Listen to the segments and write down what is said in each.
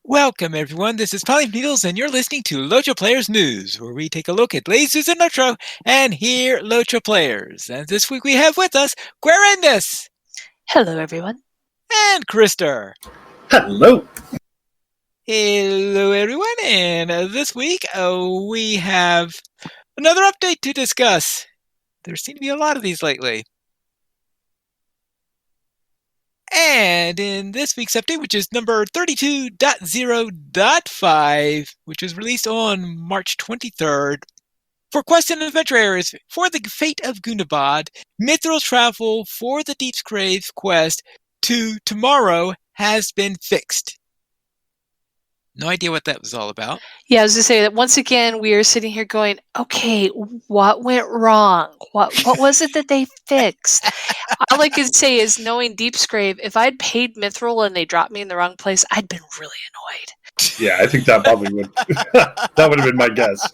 Welcome, everyone. This is Polly Needles, and you're listening to LOTRO Players News, where we take a look at lasers and LOTRO and hear LOTRO players. And this week we have with us Guarendus Hello, everyone. and Krister. Hello. Hello, everyone. And this week we have another update to discuss. There seem to be a lot of these lately. And in this week's update, which is number 32.0.5, which was released on March 23rd, for quest and adventure areas for the fate of Gundabad, mithril travel for the Deepsgrave quest to tomorrow has been fixed. No idea what that was all about. Yeah, I was going to say that once again, we are sitting here going, okay, what went wrong? What was it that they fixed? All I can say is, knowing Deepsgrave, if I'd paid mithril and they dropped me in the wrong place, I'd been really annoyed. Yeah, I think that probably would that would have been my guess.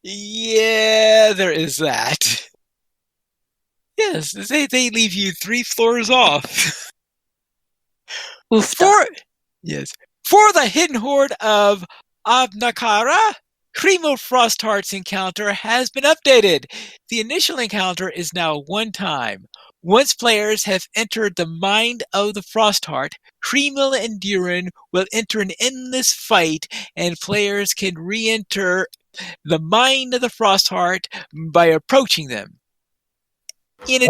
Yeah, there is that. Yes, they leave you 3 floors off. Oof. For the hidden hoard of Abnakara, Kreml Frostheart's encounter has been updated. The initial encounter is now one time. Once players have entered the mind of the Frostheart, Kreml and Durin will enter an endless fight, and players can re-enter the mind of the Frostheart by approaching them. In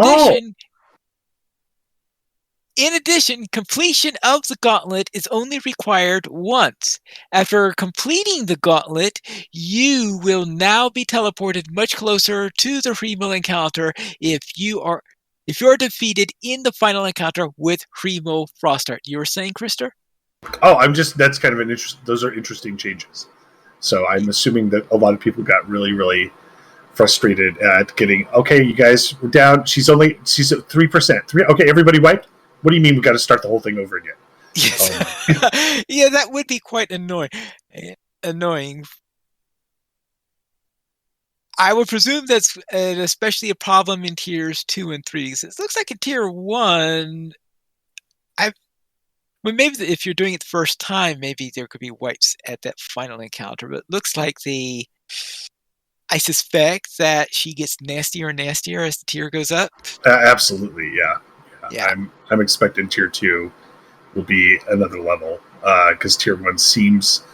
addition, completion of the gauntlet is only required once. After completing the gauntlet, you will now be teleported much closer to the Kreml encounter if you're defeated in the final encounter with Kreml Frostheart. You were saying, Krister? Oh, that's kind of an those are interesting changes. So I'm assuming that a lot of people got really, really frustrated at getting, okay, you guys, we're down. She's at 3%. Okay, everybody wiped? What do you mean we got to start the whole thing over again? Yes. Yeah, that would be quite annoying. I would presume that's especially a problem in tiers 2 and 3. It looks like in tier 1, maybe if you're doing it the first time, maybe there could be wipes at that final encounter. But it looks like I suspect that she gets nastier and nastier as the tier goes up. Absolutely, yeah. I'm expecting tier 2 will be another level because tier 1 seems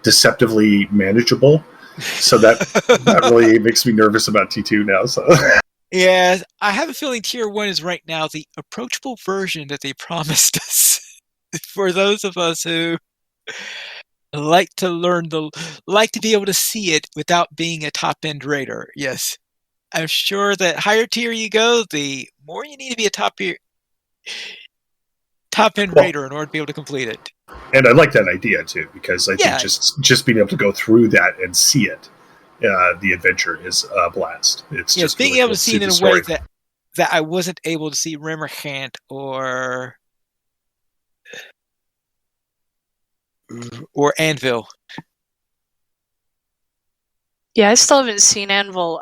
deceptively manageable. So that really makes me nervous about T2 now. So yeah, I have a feeling tier 1 is right now the approachable version that they promised us. For those of us who like to be able to see it without being a top-end raider. Yes. I'm sure that higher tier you go, the more you need to be a top-end raider in order to be able to complete it. And I like that idea too, because I think just being able to go through that and see it, the adventure is a blast. It's just being really able cool to see it in a way that I wasn't able to see Remerkant or Anvil. Yeah, I still haven't seen Anvil.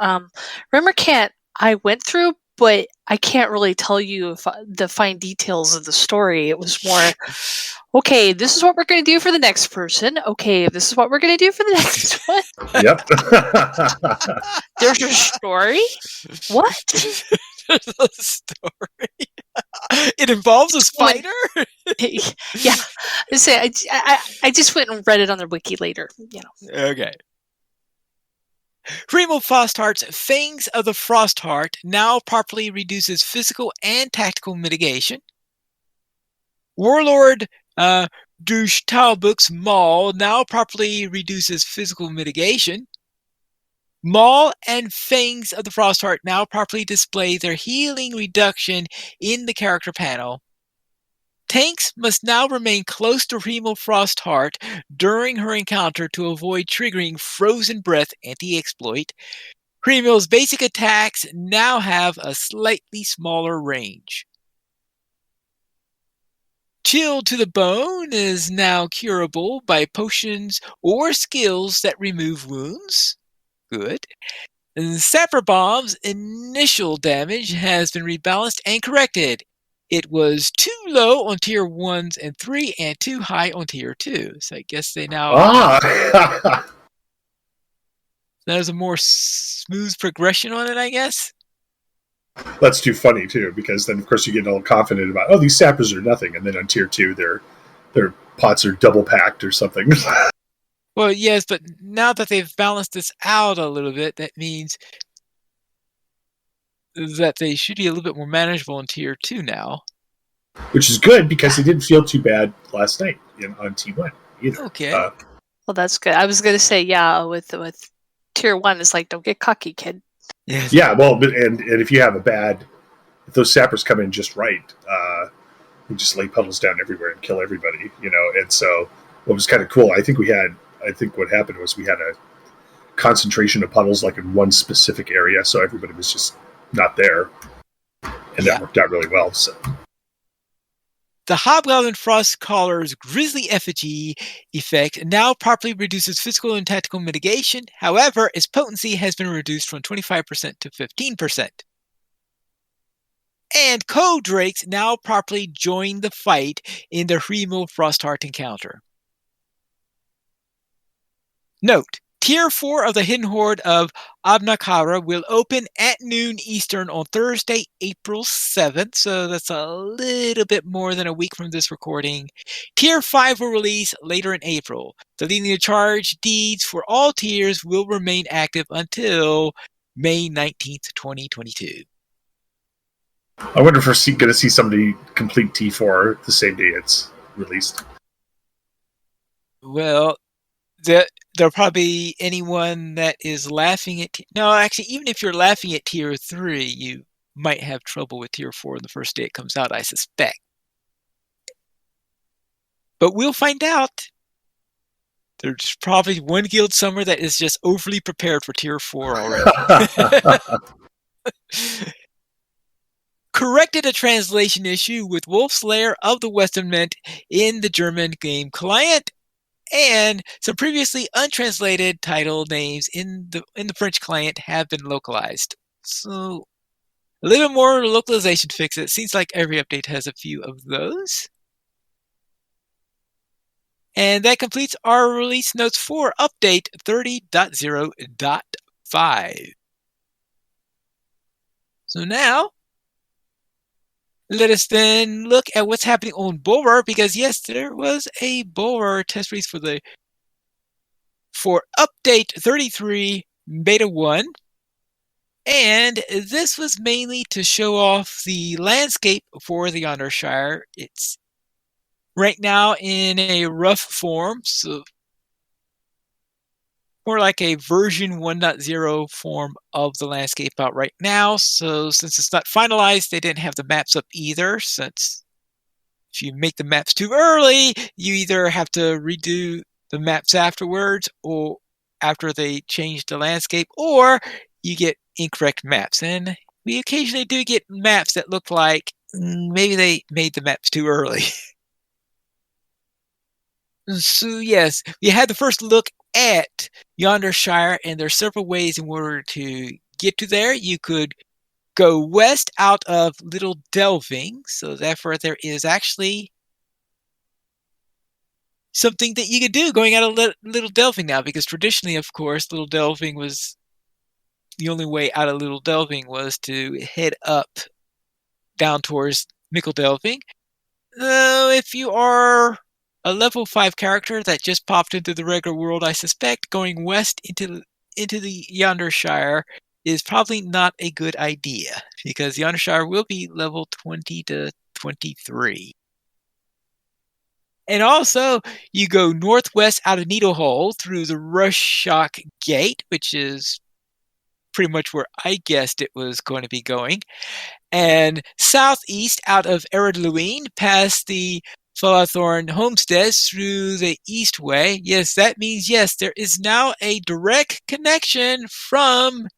Remerkant, I went through, but I can't really tell you the fine details of the story. It was more, okay, this is what we're going to do for the next person. Okay, this is what we're going to do for the next one. Yep. There's a story? What? There's a story. It involves a spider? Yeah. I just went and read it on their wiki later. Okay. Kreml Frostheart's Fangs of the Frostheart now properly reduces physical and tactical mitigation. Warlord Talbuk's Maul now properly reduces physical mitigation. Maul and Fangs of the Frostheart now properly display their healing reduction in the character panel. Tanks must now remain close to Kreml Frostheart during her encounter to avoid triggering Frozen Breath anti-exploit. Kreml's basic attacks now have a slightly smaller range. Chilled to the Bone is now curable by potions or skills that remove wounds. Good. And Sapper Bomb's initial damage has been rebalanced and corrected. it was too low on tier 1s and 3 and too high on tier 2. So I guess they now there's a more smooth progression on it, I guess. That's too funny too, because then of course you get all confident about, oh, these sappers are nothing, and then on tier 2 their pots are double packed or something. Well, yes, but now that they've balanced this out a little bit, that means that they should be a little bit more manageable in tier 2 now. Which is good, because it didn't feel too bad last night on T1 either. Okay. Well, that's good. I was going to say, yeah, with tier 1, it's like, don't get cocky, kid. Yes. Yeah, well, and if you have if those sappers come in just right, you just lay puddles down everywhere and kill everybody, And so what was kind of cool, I think what happened was we had a concentration of puddles like in one specific area, so everybody was just not there, and that worked out really well. So the Hobgoblin Frostcaller's Grisly Effigy effect now properly reduces physical and tactical mitigation. However, its potency has been reduced from 25% to 15%. And Codrakes now properly join the fight in the Hremel Frostheart encounter. Note, Tier 4 of the Hidden Horde of Abnakara will open at noon Eastern on Thursday, April 7th, so that's a little bit more than a week from this recording. Tier 5 will release later in April. The Leading the Charge deeds for all tiers will remain active until May 19th, 2022. I wonder if we're going to see somebody complete T4 the same day it's released. Well, there'll probably be anyone that is laughing at... No, actually, even if you're laughing at Tier 3, you might have trouble with Tier 4 the first day it comes out, I suspect. But we'll find out. There's probably one guild somewhere that is just overly prepared for Tier 4 already. Corrected a translation issue with Wolf's Lair of the Western Mint in the German game client, and some previously untranslated title names in the French client have been localized. So a little more localization fix. It seems like every update has a few of those. And that completes our release notes for update 30.0.5. So now, let us then look at what's happening on Bulwer, because yes, there was a Bulwer test release for update 33 beta 1. And this was mainly to show off the landscape for the Undershire. It's right now in a rough form, so more like a version 1.0 form of the landscape out right now. So since it's not finalized, they didn't have the maps up either, since if you make the maps too early, you either have to redo the maps afterwards, or after they change the landscape, or you get incorrect maps. And we occasionally do get maps that look like maybe they made the maps too early. So yes, we had the first look at Yonder Shire, and there are several ways in order to get to there. You could go west out of Little Delving, so therefore there is actually something that you could do going out of Little Delving now, because traditionally, of course, Little Delving was the only way out of Little Delving was to head up down towards Mickle Delving. If you are a level 5 character that just popped into the regular world, I suspect going west into the Yonder Shire is probably not a good idea, because Yonder Shire will be level 20 to 23. And also, you go northwest out of Needlehole through the Rush-Shock Gate, which is pretty much where I guessed it was going to be going, and southeast out of Eredluine past the Falathorn homesteads through the east way. Yes, that means yes, there is now a direct connection from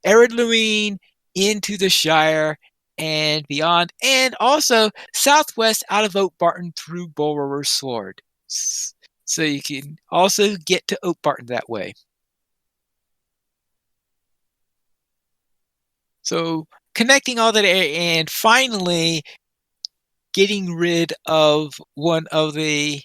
Eredluine into the Shire and beyond, and also southwest out of Oakbarton through Bulwer's Sword. So you can also get to Oakbarton that way. So connecting all that area, and finally getting rid of one of the,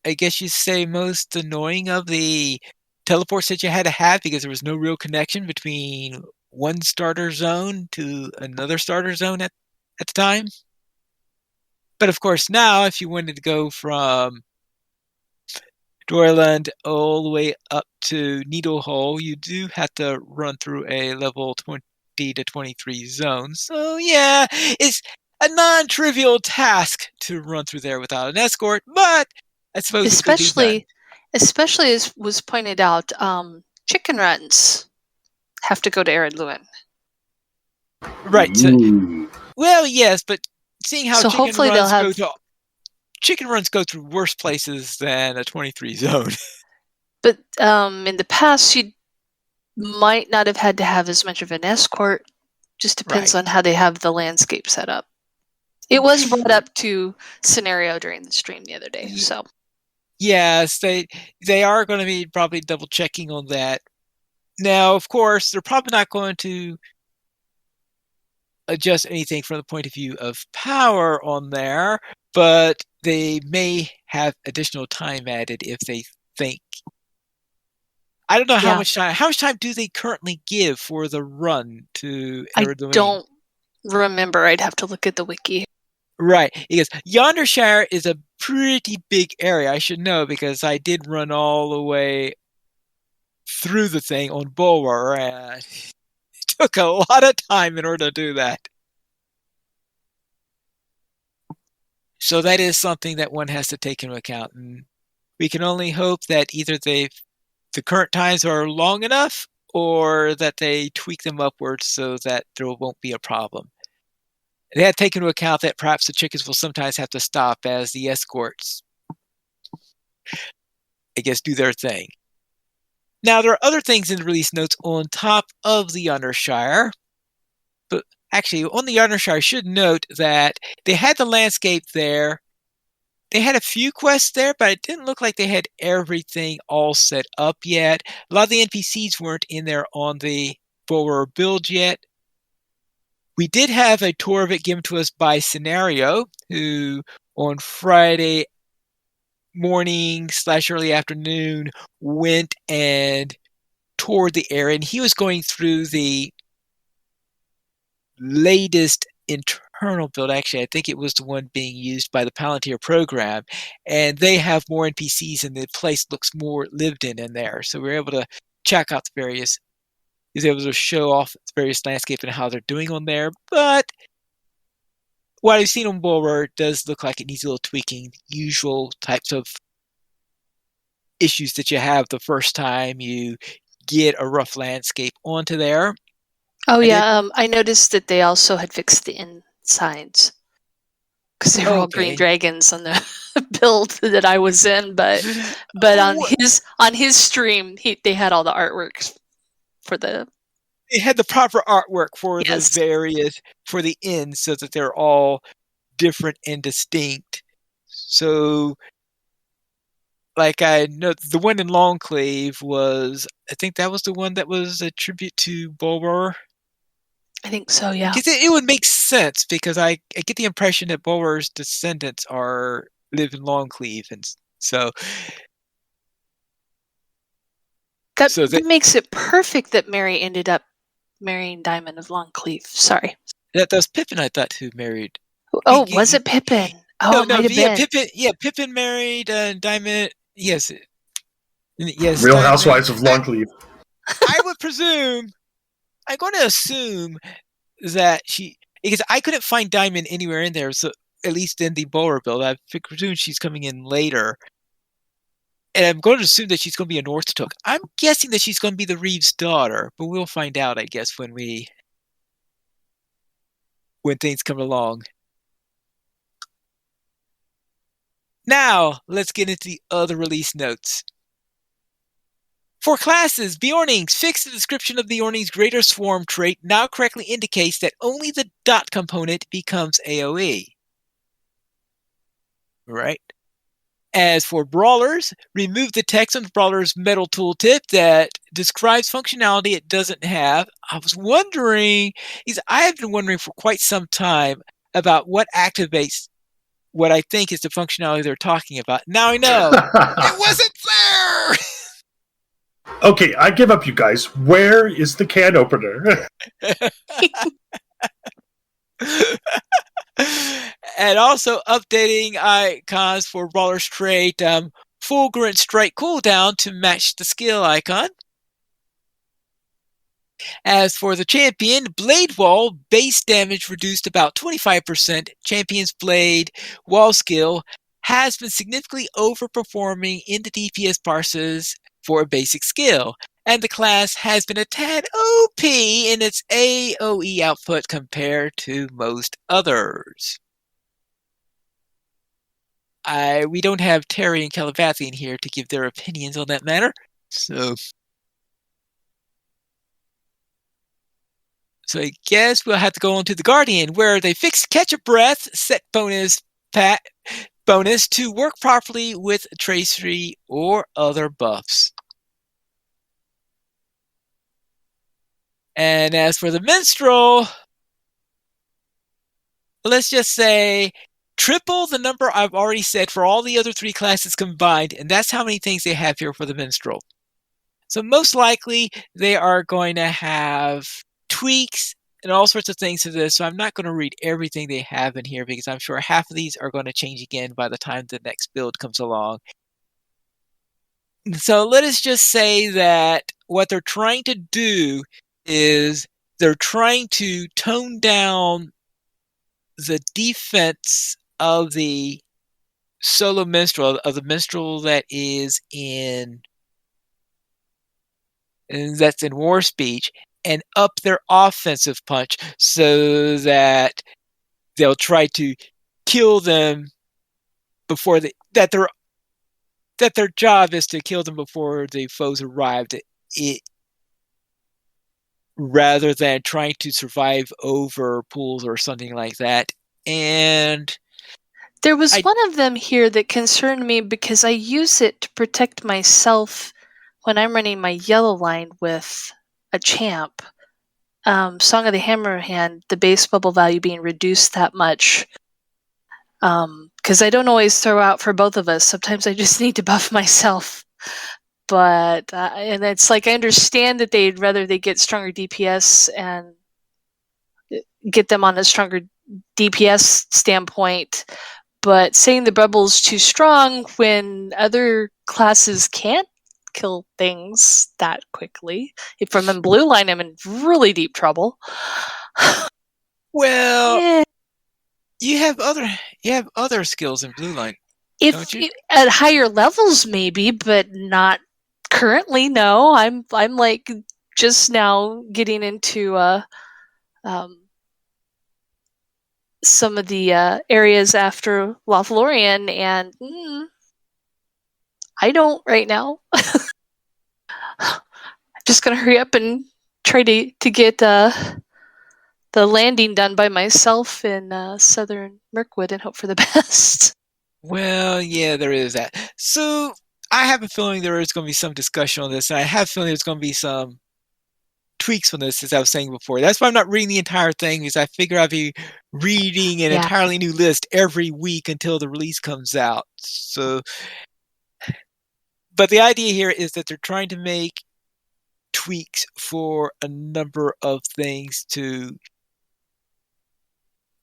I guess you'd say, most annoying of the teleports that you had to have because there was no real connection between one starter zone to another starter zone at the time. But of course, now if you wanted to go from Doyland all the way up to Needlehole, you do have to run through a level 20 to 23 zone. So yeah, it's a non-trivial task to run through there without an escort, but I suppose it could be done. Especially as was pointed out, chicken runs have to go to Aaron Lewin. Right. So, well, yes, but seeing how So hopefully they'll have chicken runs go through worse places than a 23 zone. But in the past, you might not have had to have as much of an escort. Just depends on how they have the landscape set up. It was brought up to scenario during the stream the other day. So yes, they are going to be probably double checking on that. Now, of course, they're probably not going to adjust anything from the point of view of power on there, but they may have additional time added if they think. I don't know how much time. How much time do they currently give for the run to Erdwin? I don't remember. I'd have to look at the wiki. Right. Because Yondershire is a pretty big area. I should know because I did run all the way through the thing on Bulwer, and it took a lot of time in order to do that. So that is something that one has to take into account. And we can only hope that either the current times are long enough or that they tweak them upwards so that there won't be a problem. They have to take into account that perhaps the chickens will sometimes have to stop as the escorts, I guess, do their thing. Now, there are other things in the release notes on top of the Undershire. But actually, on the Undershire, I should note that they had the landscape there. They had a few quests there, but it didn't look like they had everything all set up yet. A lot of the NPCs weren't in there on the forward build yet. We did have a tour of it given to us by Scenario, who on Friday morning / early afternoon went and toured the area, and he was going through the latest internal build. Actually, I think it was the one being used by the Palantir program, and they have more NPCs and the place looks more lived in there. So we were able to check out the various, he was able to show off the various landscape and how they're doing on there. But what I've seen on Bulwer does look like it needs a little tweaking, usual types of issues that you have the first time you get a rough landscape onto there. Oh, I noticed that they also had fixed the inn signs because they were all green dragons on the build that I was in, but on his stream they had all the artworks for the. It had the proper artwork for the various for the inns so that they're all different and distinct. So, like I know, the one in Longclave was, I think that was the one that was a tribute to Bulwer. I think so, yeah. It would make sense because I get the impression that Bulwer's descendants live in Longclave, and so that makes it perfect that Mary ended up marrying Diamond of Longclave. Sorry, that was Pippin. I thought who married. Oh, was it Pippin? Oh, no, it might have been. Pippin married Diamond. Yes. Real Diamond. Housewives of Longclave. I would presume. I'm going to assume that because I couldn't find Diamond anywhere in there, so at least in the Bulwer build, I presume she's coming in later. And I'm going to assume that she's going to be a Northtook. I'm guessing that she's going to be the Reeves' daughter, but we'll find out, I guess, when things come along. Now, let's get into the other release notes. For classes, Bjornings, fix the description of Bjorning's Greater Swarm trait now correctly indicates that only the dot component becomes AoE. Right? As for brawlers, remove the text on the brawler's metal tooltip that describes functionality it doesn't have. I have been wondering for quite some time about what activates what I think is the functionality they're talking about. Now I know. It wasn't there! Okay, I give up, you guys. Where is the can opener? And also updating icons for Brawler's trait, Fulgurant Strike cooldown to match the skill icon. As for the champion, Blade Wall base damage reduced about 25%. Champion's Blade Wall skill has been significantly overperforming in the DPS parses for a basic skill, and the class has been a tad OP in its AoE output compared to most others. We don't have Terry and Calavathian here to give their opinions on that matter, so I guess we'll have to go on to the Guardian, where they fixed Catch a Breath set bonus to work properly with Tracery or other buffs. And as for the Minstrel, let's just say triple the number I've already said for all the other three classes combined, and that's how many things they have here for the Minstrel. So most likely they are going to have tweaks and all sorts of things to this. So I'm not going to read everything they have in here because I'm sure half of these are going to change again by the time the next build comes along. So let us just say that what they're trying to do is they're trying to tone down the defense of the solo minstrel, of the minstrel that is that's in War Speech, and up their offensive punch so that they'll try to kill them before that their job is to kill them before the foes arrived, rather than trying to survive over pools or something like that. And there was one of them here that concerned me because I use it to protect myself when I'm running my yellow line with a champ. Song of the Hammerhand, the base bubble value being reduced that much. Because I don't always throw out for both of us. Sometimes I just need to buff myself. But, and it's like I understand that they'd rather they get stronger DPS and get them on a stronger DPS standpoint. But saying the bubble's too strong when other classes can't kill things that quickly. If I'm in blue line, I'm in really deep trouble. Well, yeah. you have other skills in blue line, don't you? At higher levels, maybe, but not currently. No, I'm like just now getting into some of the areas after Lothlorien, and I don't right now. I'm just gonna hurry up and try to get the landing done by myself in southern Mirkwood and hope for the best. Well, yeah, there is that. So I have a feeling there is going to be some discussion on this, and I have a feeling there's going to be some tweaks on this, as I was saying before. That's why I'm not reading the entire thing, because I figure I'll be reading an entirely new list every week until the release comes out. So, but the idea here is that they're trying to make tweaks for a number of things to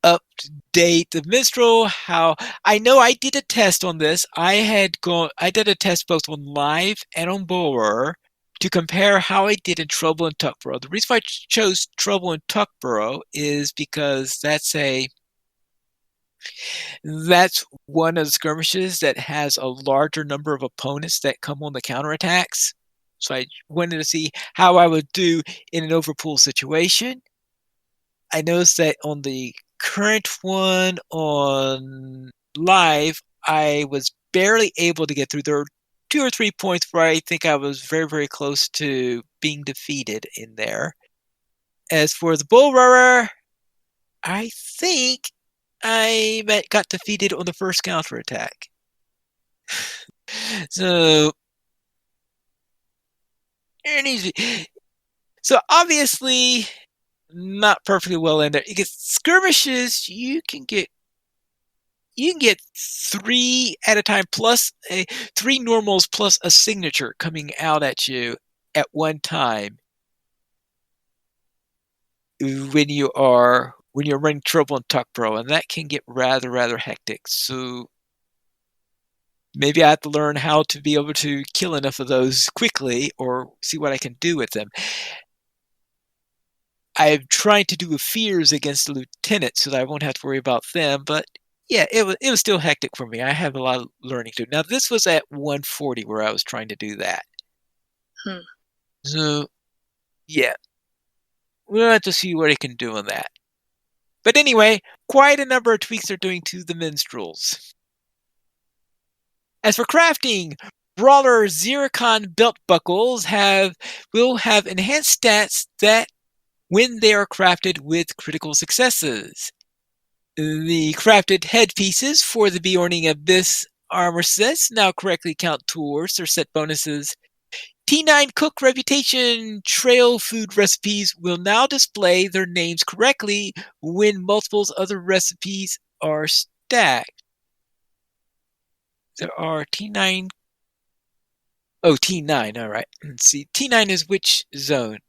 update the minstrel. How I know I did a test on this. I did a test both on live and on Borer to compare how I did in Trouble in Tuckborough. The reason why I chose Trouble in Tuckborough is because that's one of the skirmishes that has a larger number of opponents that come on the counterattacks. So I wanted to see how I would do in an overpool situation. I noticed that on the current one on live, I was barely able to get through. There were 2 or 3 points where I think I was very, very close to being defeated in there. As for the Bull Roarer, I think I got defeated on the first counterattack. So, so obviously not perfectly well in there. You get skirmishes. You can get 3 at a time plus 3 normals plus a signature coming out at you at one time when you're running Trouble and Tuck Pro, and that can get rather hectic. So maybe I have to learn how to be able to kill enough of those quickly, or see what I can do with them. I'm trying to do a fears against the lieutenant so that I won't have to worry about them, but yeah, it was still hectic for me. I have a lot of learning to do. Now this was at 140 where I was trying to do that. So yeah, we'll have to see what I can do on that. But anyway, quite a number of tweaks are doing to the minstrels. As for crafting, Brawler Zircon belt buckles will have enhanced stats that when they are crafted with critical successes. The crafted headpieces for the Bjorning Abyss armor sets now correctly count towards their set bonuses. T9 Cook Reputation trail food recipes will now display their names correctly when multiples other recipes are stacked. There are T9. Oh, T9. All right. Let's see. T9 is which zone?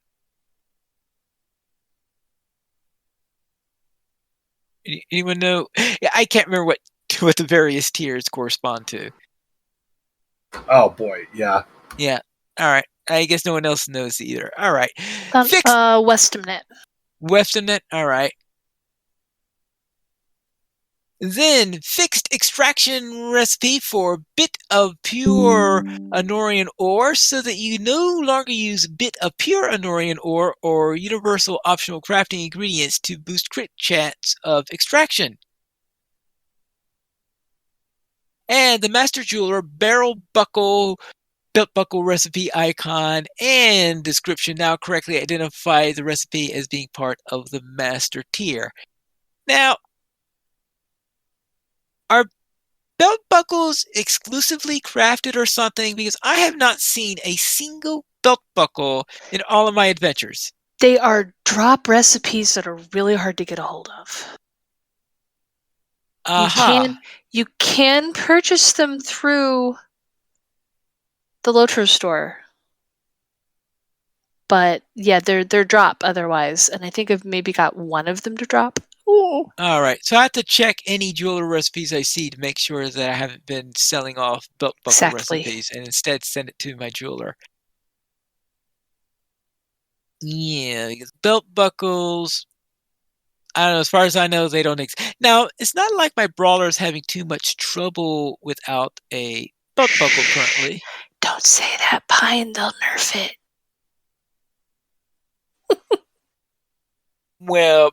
Anyone know? Yeah, I can't remember what the various tiers correspond to. Oh boy, yeah. Yeah. All right. I guess no one else knows either. All right. Westamnet. Westamnet. All right. Then fixed extraction recipe for bit of pure Anorian ore, so that you no longer use bit of pure Anorian ore or universal optional crafting ingredients to boost crit chance of extraction. And the Master Jeweler barrel buckle belt buckle recipe icon and description now correctly identify the recipe as being part of the master tier. Now, are belt buckles exclusively crafted or something? Because I have not seen a single belt buckle in all of my adventures. They are drop recipes that are really hard to get a hold of. You can purchase them through the LOTRO store. But yeah, they're drop otherwise. And I think I've maybe got one of them to drop. Ooh. All right. So I have to check any jeweler recipes I see to make sure that I haven't been selling off belt buckle recipes and instead send it to my jeweler. Yeah, because belt buckles, I don't know, as far as I know, they don't exist. Now, it's not like my brawler's having too much trouble without a belt buckle currently. Don't say that, Pine. They'll nerf it. Well,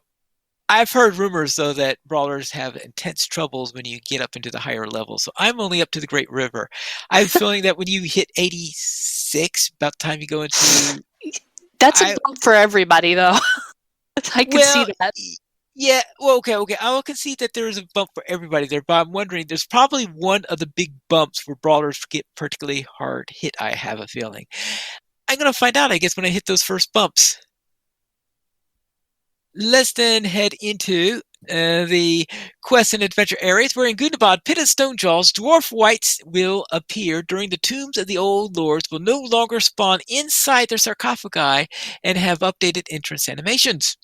I've heard rumors, though, that brawlers have intense troubles when you get up into the higher levels. So I'm only up to the Great River. I have a feeling that when you hit 86, about the time you go into... That's a bump for everybody, though. I can see that. Yeah, well, okay. I will concede that there is a bump for everybody there, but I'm wondering, there's probably one of the big bumps where brawlers get particularly hard hit, I have a feeling. I'm going to find out, I guess, when I hit those first bumps. Let's then head into the quest and adventure areas, where in Gundabad, Pit of Stonejaws, dwarf wights will appear during the tombs of the old lords, will no longer spawn inside their sarcophagi, and have updated entrance animations.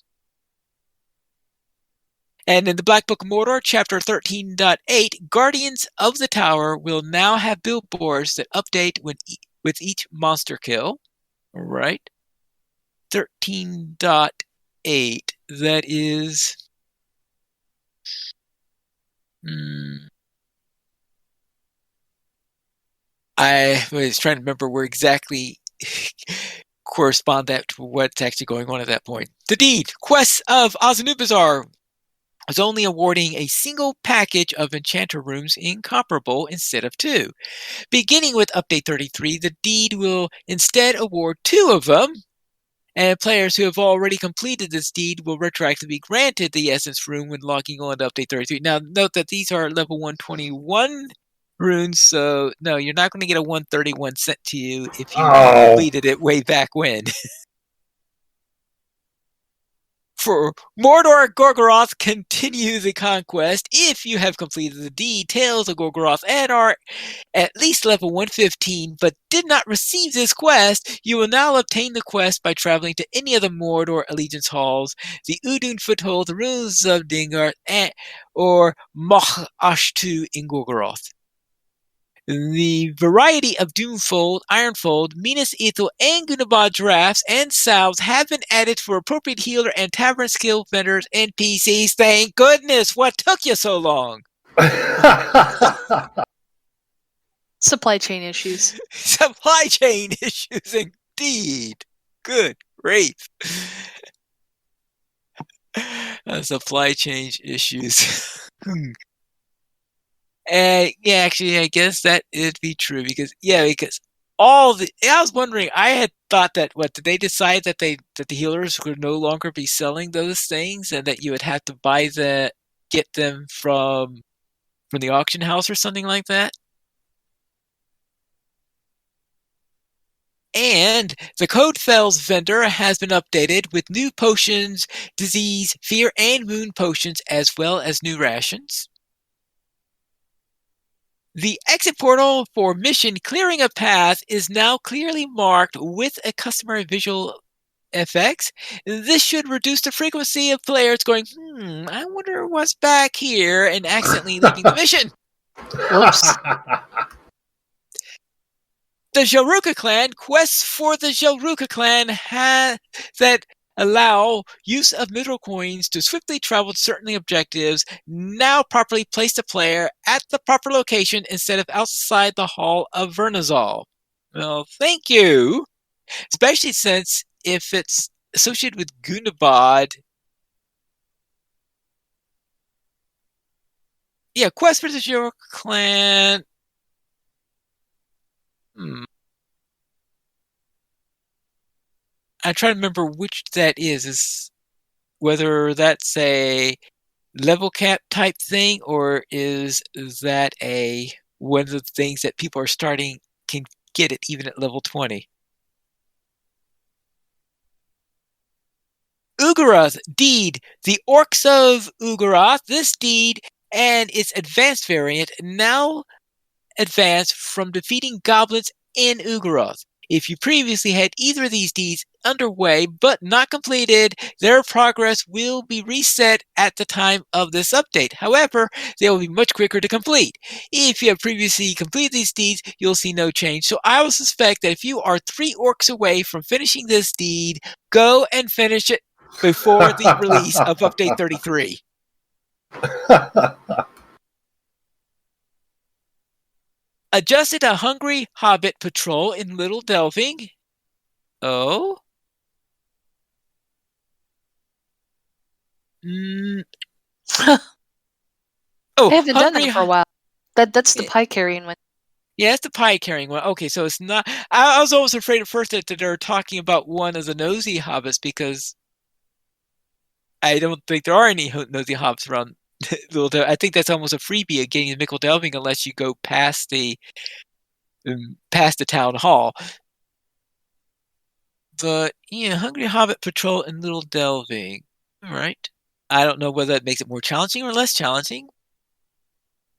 And in the Black Book of Mordor, Chapter 13.8, Guardians of the Tower will now have billboards that update with each monster kill. All right. 13.8. That is... I was trying to remember where exactly correspond that to what's actually going on at that point. The Deed, Quests of Azanubazar, is only awarding a single package of enchanter rooms incomparable instead of 2. Beginning with Update 33, the Deed will instead award 2 of them, and players who have already completed this deed will retroactively be granted the Essence Room when logging on to Update 33. Now, note that these are level 121 runes. So no, you're not going to get a 131 sent to you if you Oh. completed it way back when. For Mordor, Gorgoroth, continue the conquest. If you have completed the details of Gorgoroth and are at least level 115, but did not receive this quest, you will now obtain the quest by traveling to any of the Mordor Allegiance Halls, the Udun Foothold, the Ruins of Dingar, or Moch Ashtu in Gorgoroth. The variety of Doomfold, Ironfold, Minas Ithil, and Gunabad drafts and salves have been added for appropriate healer and tavern skill vendors and PCs. Thank goodness! What took you so long? Supply chain issues. Supply chain issues, indeed. Good grief. Supply chain issues. Yeah, actually, I guess that it'd be true because I was wondering. I had thought that did they decide that the healers would no longer be selling those things and that you would have to get them from the auction house or something like that. And the Code Fells vendor has been updated with new potions, disease, fear, and wound potions, as well as new rations. The exit portal for mission Clearing a Path is now clearly marked with a customary visual effects. This should reduce the frequency of players going, I wonder what's back here, and accidentally leaving the mission. Whoops. The Jalruka clan, quests for the Jalruka clan that allow use of mineral coins to swiftly travel to certain objectives now properly place the player at the proper location instead of outside the Hall of Vernazal. Well, thank you. Especially since if it's associated with Gunabad. Yeah, quest for the Jalruka clan. I'm trying to remember which that is whether that's a level cap type thing or is that one of the things that people are starting can get it even at level 20. Ugarath deed. The Orcs of Ugara. This deed and its advanced variant now advance from defeating goblins in Ugarath. If you previously had either of these deeds underway but not completed, their progress will be reset at the time of this update. However, they will be much quicker to complete. If you have previously completed these deeds, you'll see no change. So I will suspect that if you are 3 orcs away from finishing this deed, go and finish it before the release of Update 33. Adjusted a hungry hobbit patrol in Little Delving. Oh? I haven't done that for a while. That's the pie carrying one. Yeah, it's the pie carrying one. Okay, so it's not. I was always afraid at first that they're talking about one of the nosy hobbits because I don't think there are any nosy hobbits around Little Delving. I think that's almost a freebie of getting to Mickle Delving unless you go past the town hall. But yeah, Hungry Hobbit Patrol and Little Delving. All right. I don't know whether that makes it more challenging or less challenging.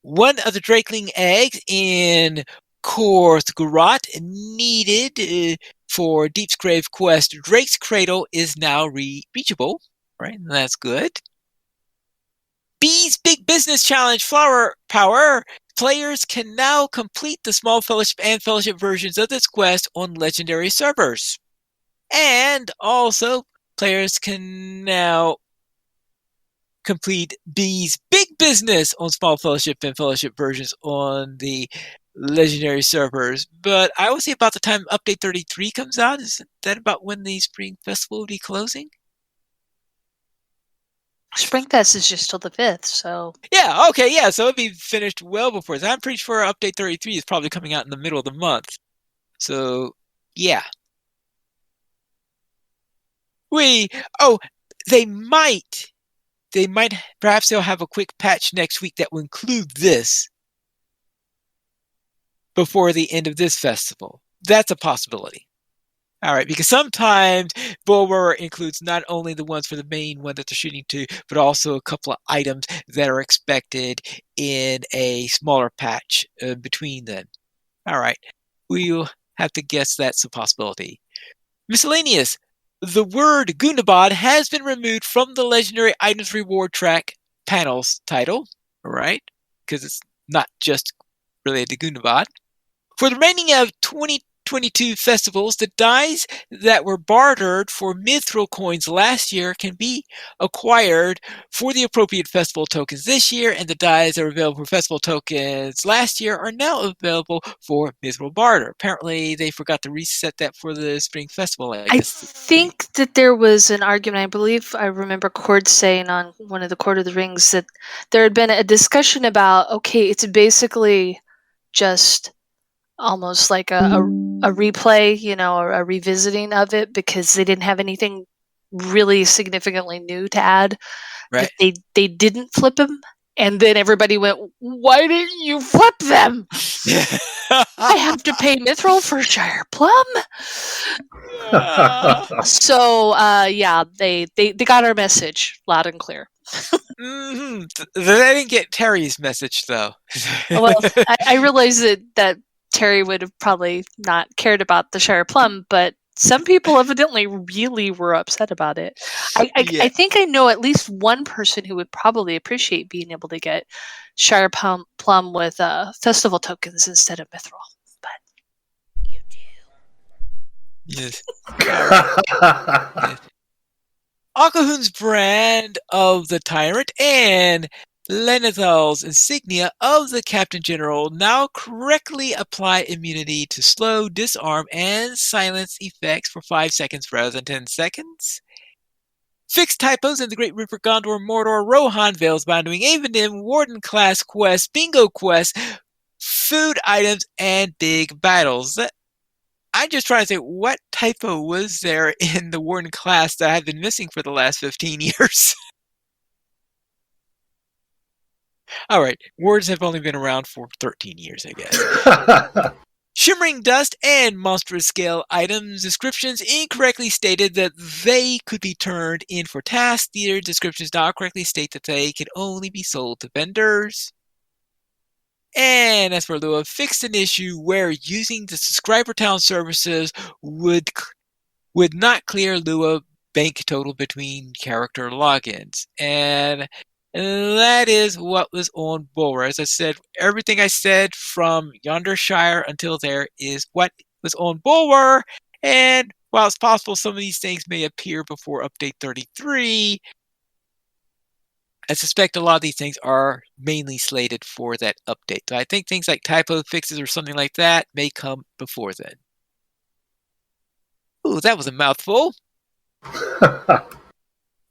One of the Drakeling eggs in Korthgorot needed for Deep's Grave quest Drake's Cradle is now reachable. Right, and that's good. Bee's Big Business Challenge Flower Power. Players can now complete the Small Fellowship and Fellowship versions of this quest on Legendary servers. And also, players can now complete Bee's Big Business on Small Fellowship and Fellowship versions on the Legendary servers. But I would say about the time Update 33 comes out, isn't that about when the Spring Festival will be closing? Springfest is just till the 5th, so... Yeah, okay, yeah, so it'll be finished well before that. I'm pretty sure Update 33 is probably coming out in the middle of the month. So, yeah. They might, perhaps they'll have a quick patch next week that will include this. before the end of this festival. That's a possibility. All right, because sometimes Bulwer includes not only the ones for the main one that they're shooting to, but also a couple of items that are expected in a smaller patch between them. All right, we'll have to guess that's a possibility. Miscellaneous. The word Gundabad has been removed from the Legendary Items Reward Track panels title, all right, because it's not just related to Gundabad. For the remaining of 2022 festivals, the dies that were bartered for mithril coins last year can be acquired for the appropriate festival tokens this year, and the dies that were available for festival tokens last year are now available for mithril barter. Apparently, they forgot to reset that for the spring festival. I think that there was an argument. I believe I remember Cord saying on one of the Court of the Rings that there had been a discussion about, okay, it's basically just almost like a replay, a revisiting of it, because they didn't have anything really significantly new to add. Right. That they didn't flip them, and then everybody went, "Why didn't you flip them? I have to pay mithril for Shire Plum." So yeah, they got our message loud and clear. Mm-hmm. They didn't get Terry's message though. Well, I realize that Terry would have probably not cared about the Shire Plum, but some people evidently really were upset about it. I think I know at least one person who would probably appreciate being able to get Shire Plum with festival tokens instead of mithril. But you do. Yes. Yes. Akahoon's brand of the Tyrant and Lenathal's insignia of the Captain General now correctly apply immunity to slow, disarm, and silence effects for 5 seconds rather than 10 seconds. Fixed typos in the Great Reaper, Gondor, Mordor, Rohan, Vales, Binding, Avendim, Warden class quests, bingo quests, food items, and big battles. I'm just trying to say, what typo was there in the Warden class that I've been missing for the last 15 years? All right, Wardens have only been around for 13 years, I guess. Shimmering Dust and Monstrous Scale items descriptions incorrectly stated that they could be turned in for tasks. Their descriptions now correctly state that they can only be sold to vendors. And as for Lua, fixed an issue where using the subscriber town services would not clear Lua bank total between character logins. And that is what was on Bulwer. As I said, everything I said from Yonder Shire until there is what was on Bulwer. And while it's possible some of these things may appear before update 33, I suspect a lot of these things are mainly slated for that update. So I think things like typo fixes or something like that may come before then. Ooh, that was a mouthful.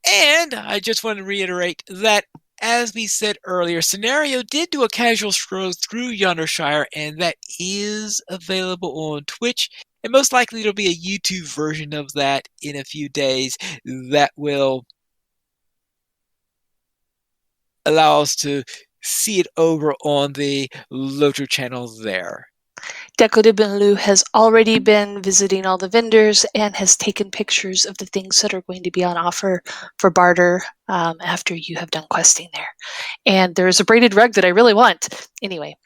And I just want to reiterate that, as we said earlier, Scenario did do a casual stroll through Yonder Shire, and that is available on Twitch. And most likely there'll be a YouTube version of that in a few days that will allow us to see it over on the LOTRO channel there. Deco de Benlu has already been visiting all the vendors and has taken pictures of the things that are going to be on offer for barter after you have done questing there. And there's a braided rug that I really want. Anyway,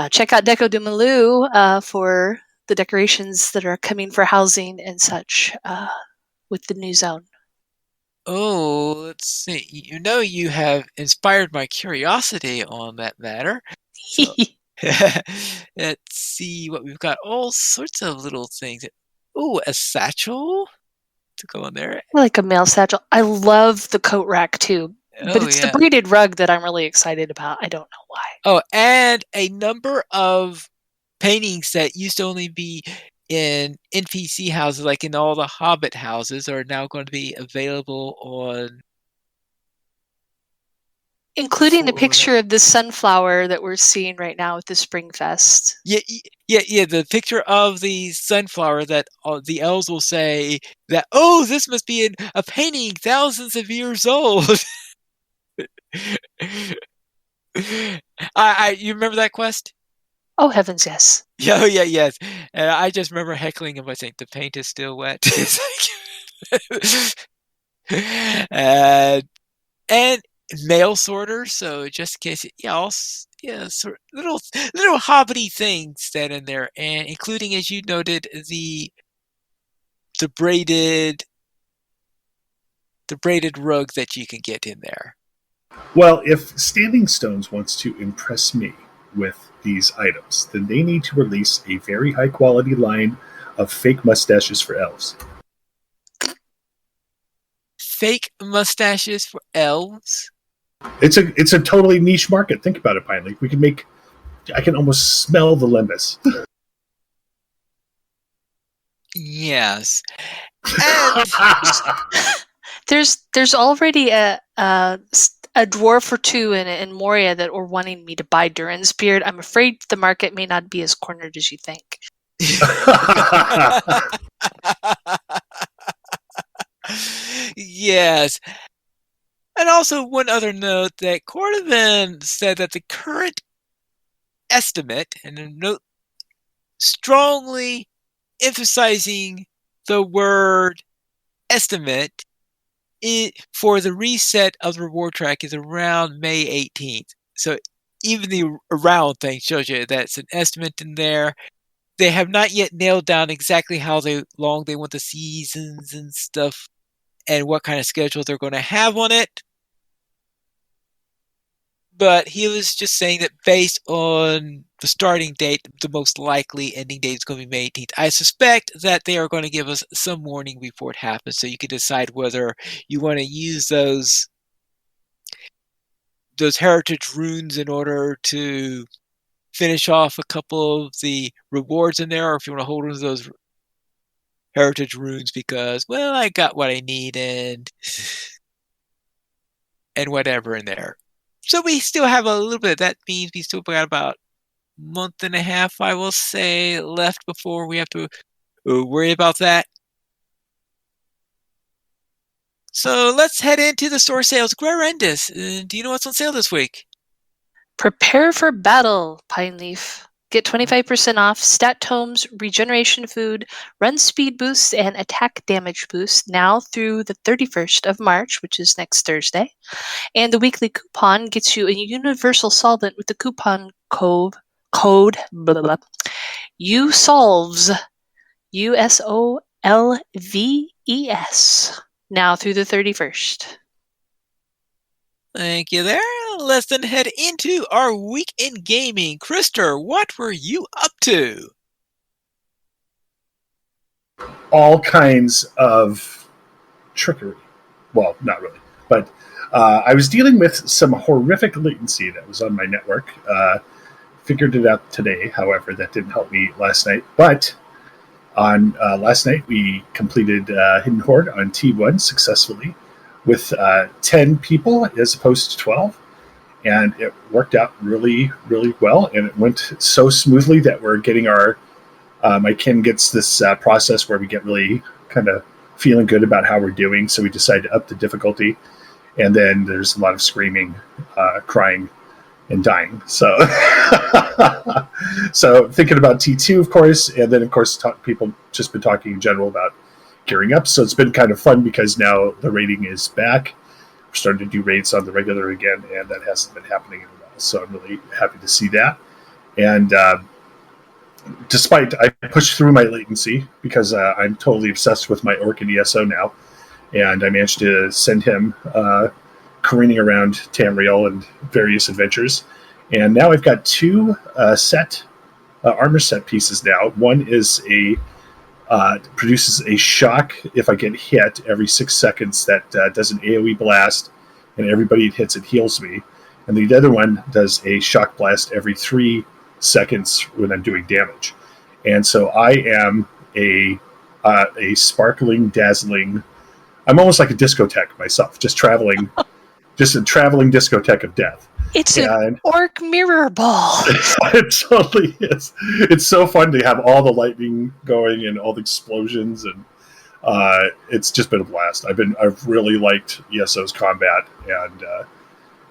check out Deco de Benlu for the decorations that are coming for housing and such with the new zone. Oh, let's see. You have inspired my curiosity on that matter. So, let's see what we've got. All sorts of little things. Oh, a satchel to go in there. I like a mail satchel. I love the coat rack too. But it's the braided rug that I'm really excited about. I don't know why. Oh, and a number of paintings that used to only be in NPC houses, like in all the Hobbit houses, are now going to be available on... Including a picture of the sunflower that we're seeing right now at the Spring Fest. Yeah, the picture of the sunflower that the elves will say that, oh, this must be a painting thousands of years old. You remember that quest? Oh, heavens, yes. Oh, yeah, yes. And I just remember heckling him by saying, the paint is still wet. It's like, and mail sorter, so just in case, sort of little hobbity things that in there, and including, as you noted, the braided rug that you can get in there. Well, if Standing Stones wants to impress me with these items, then they need to release a very high quality line of fake mustaches for elves. Fake mustaches for elves? It's a totally niche market. Think about it, Pine Leaf. I can almost smell the limbus. Yes. And there's already a dwarf or two in Moria that were wanting me to buy Durin's beard. I'm afraid the market may not be as cornered as you think. Yes. And also one other note that Cordovan said that the current estimate, and a note strongly emphasizing the word estimate, for the reset of the reward track is around May 18th. So even the around thing shows you that it's an estimate in there. They have not yet nailed down exactly how long they want the seasons and stuff and what kind of schedule they're going to have on it. But he was just saying that based on the starting date, the most likely ending date is going to be May 18th. I suspect that they are going to give us some warning before it happens, so you can decide whether you want to use those heritage runes in order to finish off a couple of the rewards in there, or if you want to hold on to those heritage runes because, well, I got what I need and whatever in there. So we still have a little bit. That means we still got about a month and a half, I will say, left before we have to worry about that. So let's head into the store sales. Guarendis, do you know what's on sale this week? Prepare for battle, Pine Leaf. Get 25% off stat tomes, regeneration food, run speed boosts, and attack damage boosts now through the 31st of March, which is next Thursday. And the weekly coupon gets you a universal solvent with the coupon code blah, blah, blah, USOLVES, USOLVES, now through the 31st. Thank you there. Let's then head into our week in gaming. Krister, what were you up to? All kinds of trickery. Well, not really, but I was dealing with some horrific latency that was on my network. Figured it out today. However, that didn't help me last night. But on last night, we completed Hidden Horde on T1 successfully with 10 people as opposed to 12. And it worked out really, really well. And it went so smoothly that we're getting my kin gets this process where we get really kind of feeling good about how we're doing. So we decided to up the difficulty. And then there's a lot of screaming, crying, and dying. So, so thinking about T2, of course. And then, of course, people just been talking in general about gearing up. So it's been kind of fun because now the rating is back. We're starting to do raids on the regular again, and that hasn't been happening in a while. So I'm really happy to see that. And despite I pushed through my latency because I'm totally obsessed with my Orc and ESO now, and I managed to send him careening around Tamriel and various adventures. And now I've got two armor set pieces now. One is produces a shock if I get hit every 6 seconds that does an AoE blast, and everybody it hits, it heals me. And the other one does a shock blast every 3 seconds when I'm doing damage. And so I am a sparkling, dazzling. I'm almost like a discotheque myself, just a traveling discotheque of death. It's an orc mirror ball. It totally is. It's so fun to have all the lightning going and all the explosions, and it's just been a blast. I've really liked ESO's combat, and